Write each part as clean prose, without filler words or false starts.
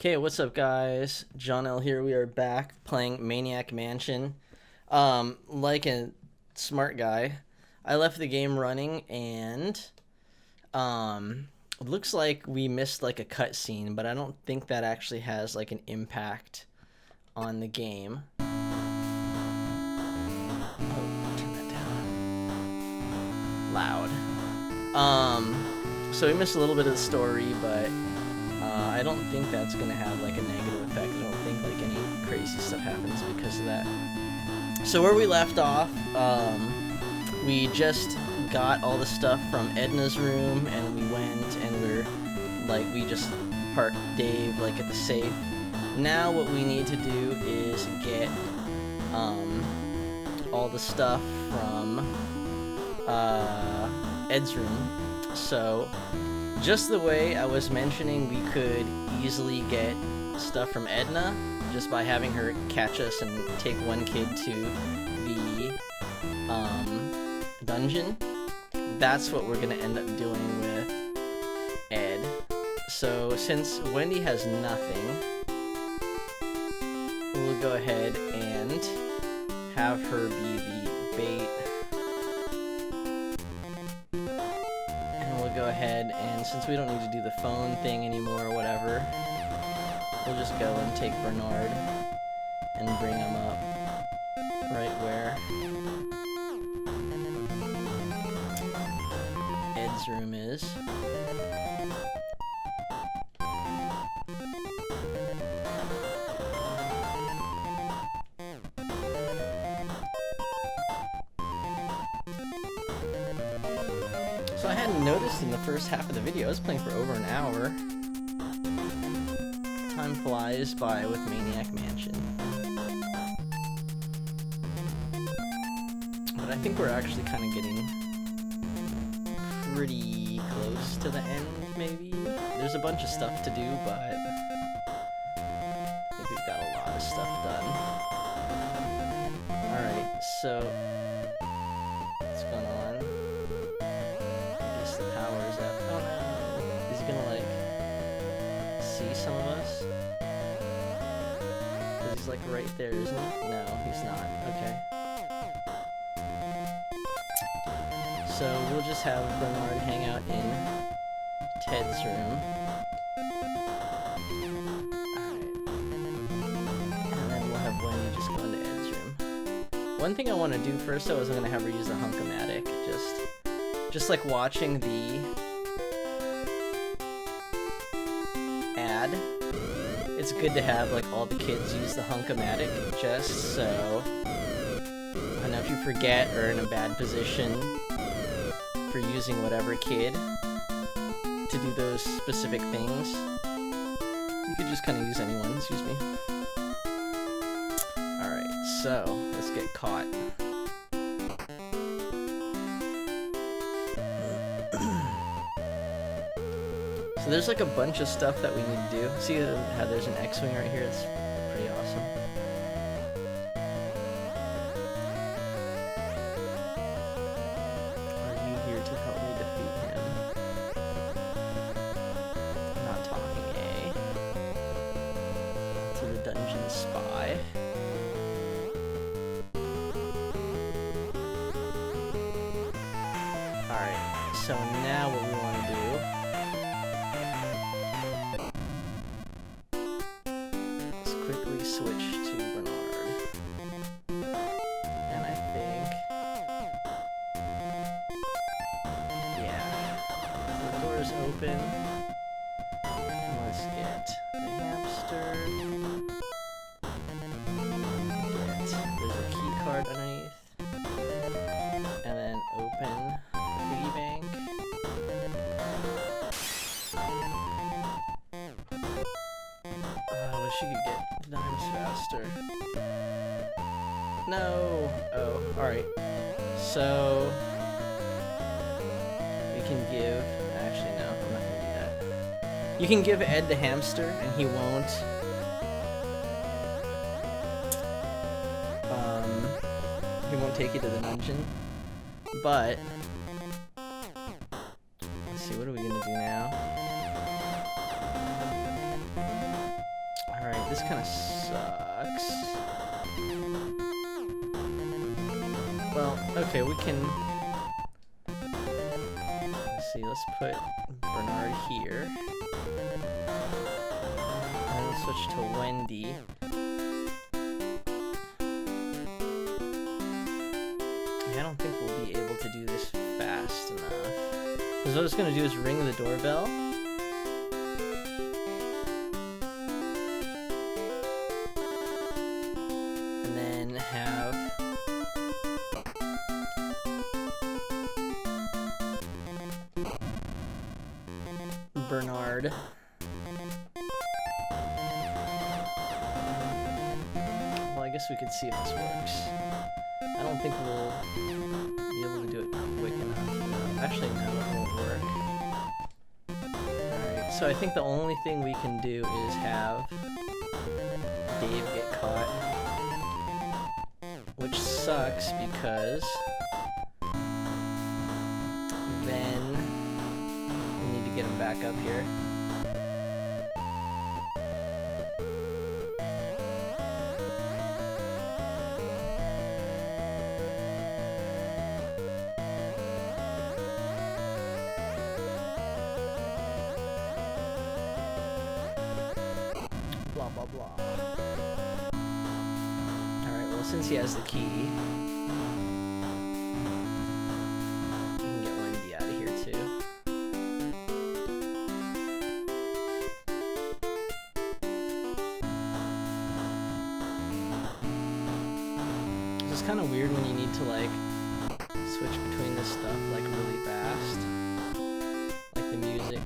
Okay, what's up, guys? John L here. We are back playing Maniac Mansion. Like a smart guy, I left the game running, and it looks like we missed like a cutscene, but I don't think that actually has like an impact on the game. Oh, turn that down. Loud. So we missed a little bit of the story, but I don't think that's gonna have like a negative effect. I don't think like any crazy stuff happens because of that. So where we left off, we just got all the stuff from Edna's room, and we went and we just parked Dave like at the safe. Now what we need to do is get all the stuff from Ed's room. So just the way I was mentioning, we could easily get stuff from Edna just by having her catch us and take one kid to the dungeon. That's what we're gonna end up doing with Ed. So since Wendy has nothing, we'll go ahead and have her be the bait. Go ahead, and since we don't need to do the phone thing anymore or whatever, we'll just go and take Bernard and bring him up right where Ed's room is. So I hadn't noticed in the first half of the video, I was playing for over an hour. Time flies by with Maniac Mansion. But I think we're actually kind of getting pretty close to the end, maybe? There's a bunch of stuff to do, but I think we've got a lot of stuff done. Alright, so what's going on? See some of us? Because he's like right there, isn't he? No, he's not. Okay. So we'll just have Bernard hang out in Ted's room. Alright. And then we'll have Wendy just go into Ed's room. One thing I want to do first, though, is I'm going to have her use the Hunk-O-Matic. Just like watching the ad, it's good to have like all the kids use the Hunk-O-Matic, just so I don't know if you forget or in a bad position for using whatever kid to do those specific things. You could just kind of use anyone, excuse me. Alright, so let's get caught. So there's like a bunch of stuff that we need to do. See how there's an Xwing right here? It's pretty awesome. Are you here to help me defeat him? Not talking, eh? To the dungeon spy. Alright, so now what we want to do switch to Bernard. And I think, yeah, the door is open. Let's get the hamster. There's a key card underneath. And then open the piggy bank. I wish you could get dimes faster. No! Oh, alright. So we can give... Actually, no, I'm not gonna do that. You can give Ed the hamster, and he won't... he won't take you to the dungeon. But... let's see, what are we gonna do now? this kind of sucks. Well, okay, we can... Let's see, let's put Bernard here. And we'll switch to Wendy. I don't think we'll be able to do this fast enough. Because what it's going to do is ring the doorbell. And then have... Bernard. Well, I guess we could see if this works. I don't think we'll be able to do it quick enough. Actually, no, it won't work. Alright, so I think the only thing we can do is have Dave get caught. Which sucks because then we need to get him back up here. Since he has the key, we can get Wendy out of here too. It's kind of weird when you need to like switch between this stuff like really fast. Like the music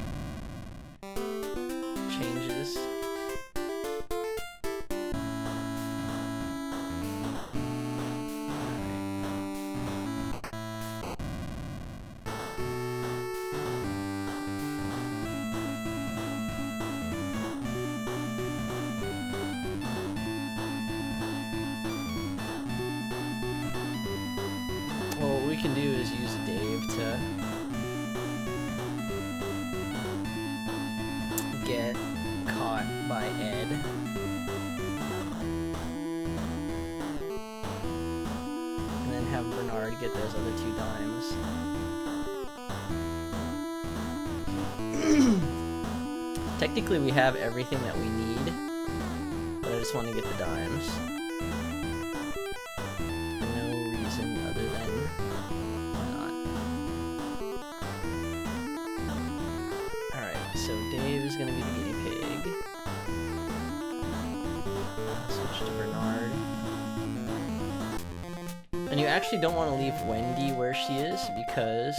changes. Can do is use Dave to get caught by Ed. And then have Bernard get those other 2 dimes. Technically we have everything that we need, but I just want to get the dimes. For no reason other than so Dave is going to be the guinea pig. Switch to Bernard. And you actually don't want to leave Wendy where she is because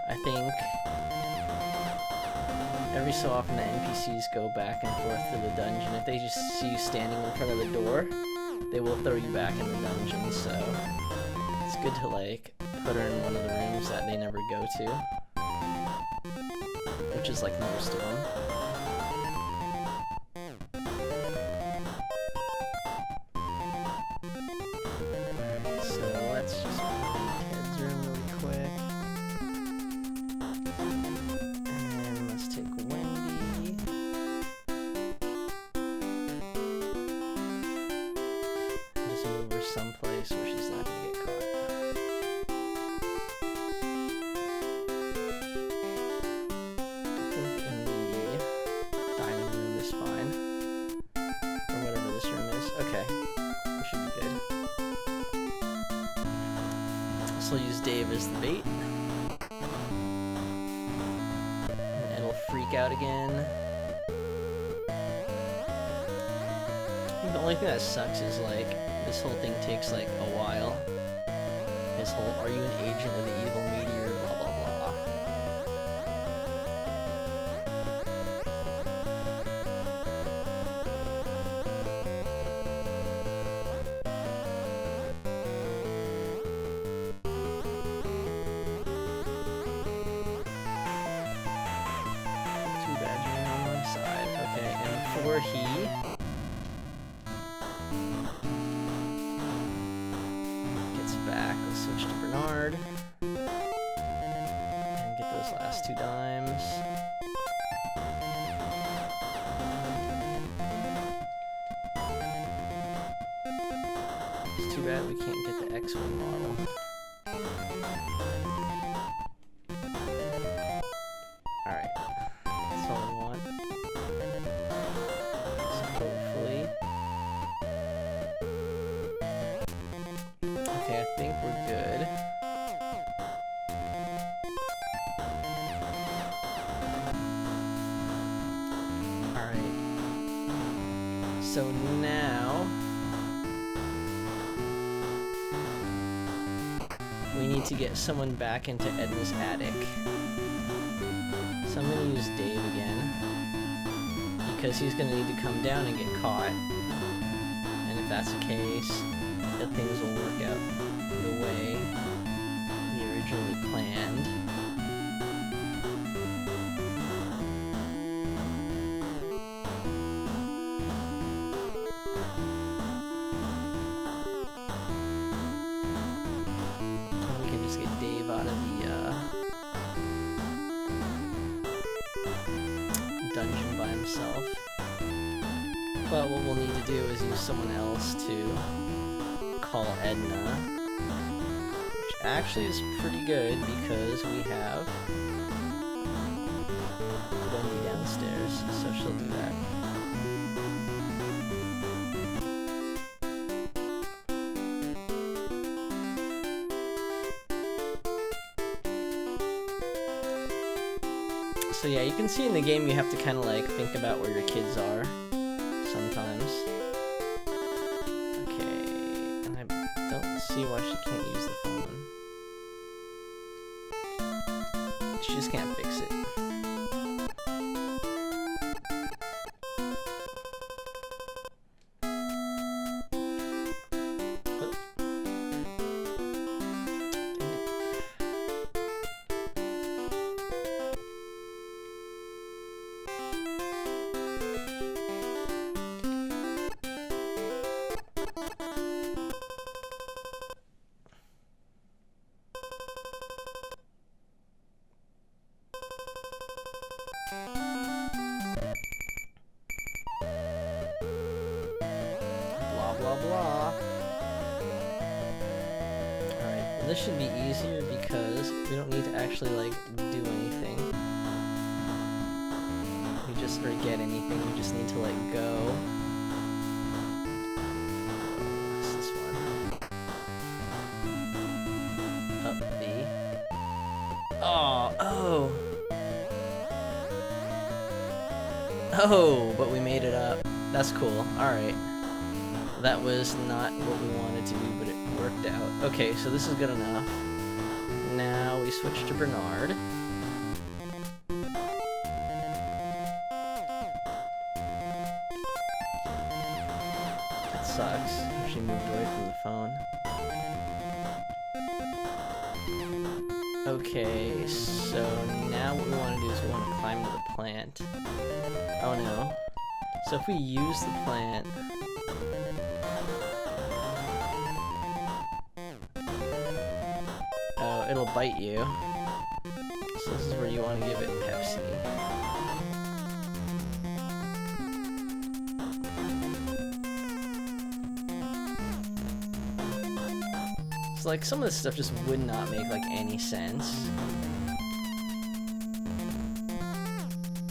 I think every so often the NPCs go back and forth through the dungeon. If they just see you standing in front of the door, they will throw you back in the dungeon. So it's good to like put her in one of the rooms that they never go to. Which is like most of them. So let's just find Ted's room really quick. And let's take Wendy. Just move her someplace where she's not going to get caught. We'll use Dave as the bait. And it'll freak out again. I think the only thing that sucks is like this whole thing takes like a while. His whole "are you an agent of the evil meteor?" blah blah blah. Before he gets back, let's switch to Bernard and get those last 2 dimes. It's too bad we can't get the Xwing model. Alright. That's all I want. So hopefully... Okay, I think we're good. Alright. So now... we need to get someone back into Edna's attic. So I'm gonna use Dave again, because he's gonna need to come down and get caught. And if that's the case, the things will work out the way we originally planned. And we can just get Dave out of the dungeon by himself. But what we'll need to do is use someone else to call Edna, which actually is pretty good because we have Wendy downstairs, so she'll do that. So yeah, you can see in the game you have to kind of like think about where your kids are sometimes. Okay, and I don't see why she can't use the phone. She just can't fix it. Blah blah. Alright, well, this should be easier because we don't need to actually like do anything. We just or get anything, we just need to like go. What's this one? Up B. Oh, but we made it up. That's cool. Alright. That was not what we wanted to do, but it worked out. Okay, so this is good enough. Now we switch to Bernard. That sucks. She moved away from the phone. Okay, so now what we want to do is we want to climb to the plant. Oh no. So if we use the plant... Oh, it'll bite you. So this is where you want to give it Pepsi. So like some of this stuff just would not make like any sense.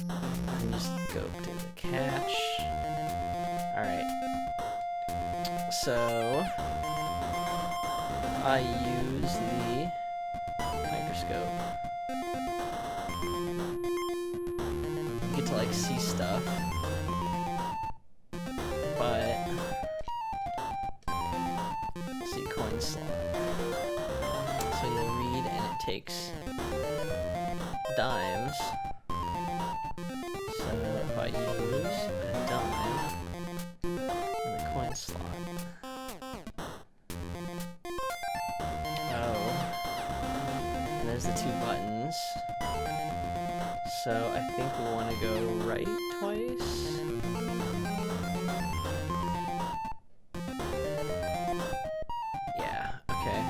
And just go to the catch. Alright. So I use the microscope. You get to like see stuff, but see coin slot. So you'll read and it takes dimes. So if I use a dime in the coin slot. There's the two buttons. So I think we want to go right twice. Yeah, okay.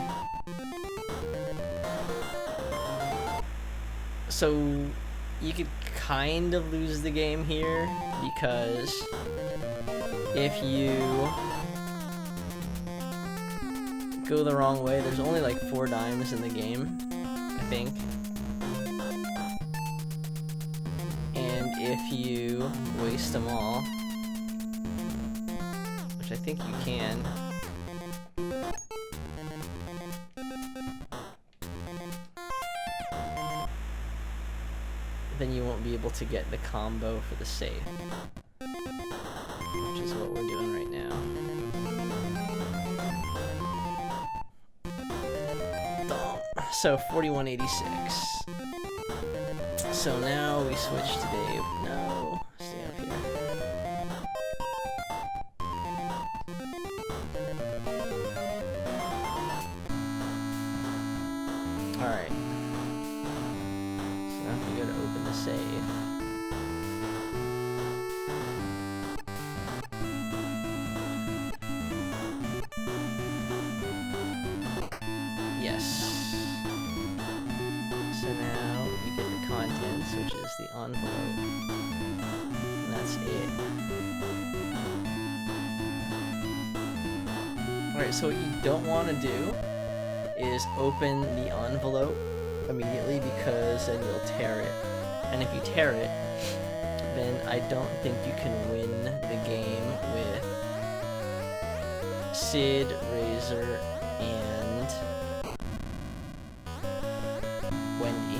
So you could kind of lose the game here because if you go the wrong way. There's only like 4 dimes in the game, I think. And if you waste them all, which I think you can, then you won't be able to get the combo for the save, which is what we're doing right now. So 4186. So now we switch to Dave. No, stay up here. Alright. So now we go to open the save. Yes. So now we get the contents, which is the envelope. And that's it. Alright, so what you don't want to do is open the envelope immediately, because then you'll tear it. And if you tear it, then I don't think you can win the game with Sid, Razor, and Wendy.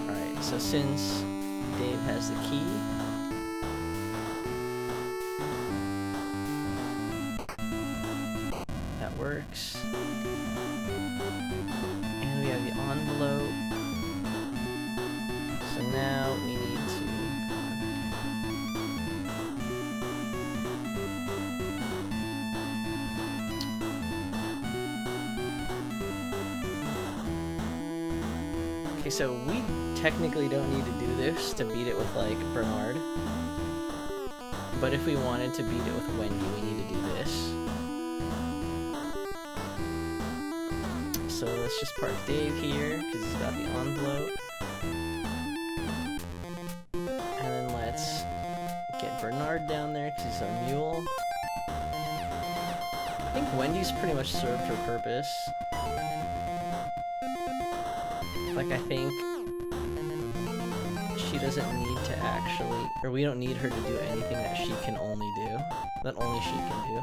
Alright, so since Dave has the key, that works. And we have the envelope. So now we need to okay, so we technically don't need to do this to beat it with like Bernard. But if we wanted to beat it with Wendy, we need to do this. So let's just park Dave here, because he's got the envelope. And then let's get Bernard down there, because he's our mule. I think Wendy's pretty much served her purpose. Like, I think she doesn't need to actually, or we don't need her to do anything that she can only do, that only she can do.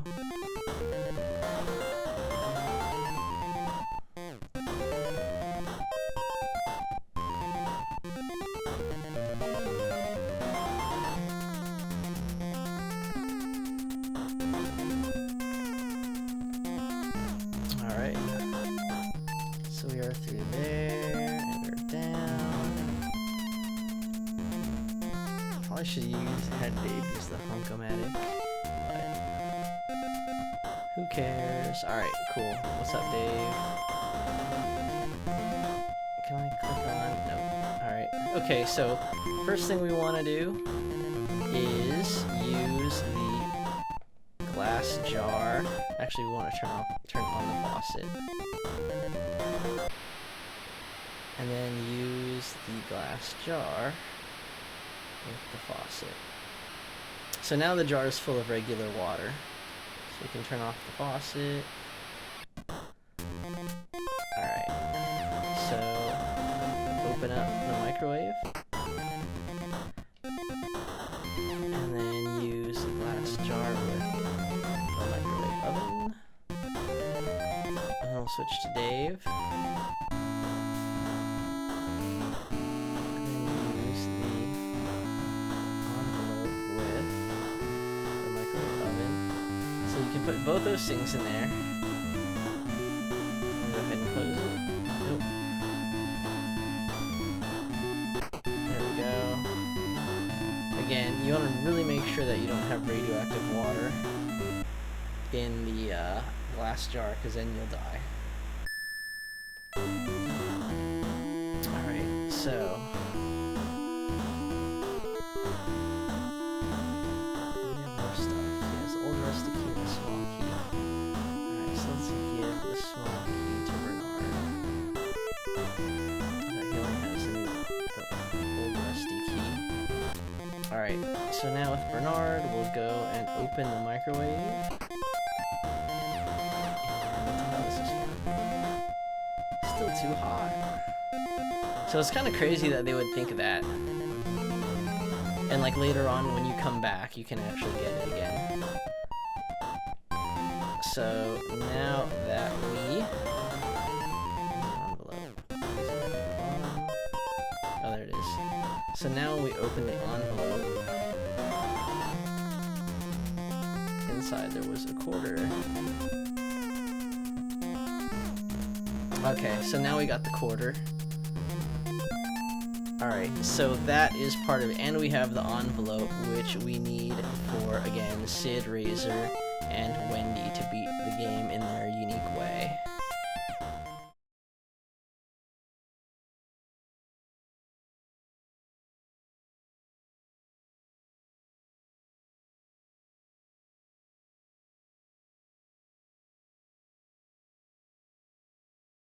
Alright, so we are through there, and we're down. Probably should have had Dave use the Hunk-O-Matic, but who cares? Alright, cool. What's up, Dave? Can I click on? Nope. Alright. Okay, so first thing we want to do is use the glass jar. Actually, we want to turn on the faucet. And then use the glass jar with the faucet. So now the jar is full of regular water. So we can turn off the faucet. Alright. So open up the microwave. And then use the glass jar with the microwave oven. And then we'll switch to Dave. Put both those things in there. I'll go ahead and close it. Nope. There we go. Again, you want to really make sure that you don't have radioactive water in the glass jar, because then you'll die. Alright, so alright, so now with Bernard, we'll go and open the microwave. too hot. So it's kind of crazy that they would think of that. And like later on when you come back, you can actually get it again. So now that we... envelope. Oh, there it is. So now we open the envelope. Inside there was a quarter. Okay, so now we got the quarter. Alright, so that is part of it. And we have the envelope, which we need for, again, Sid, Razor, and Wendy to beat the game in their unique way.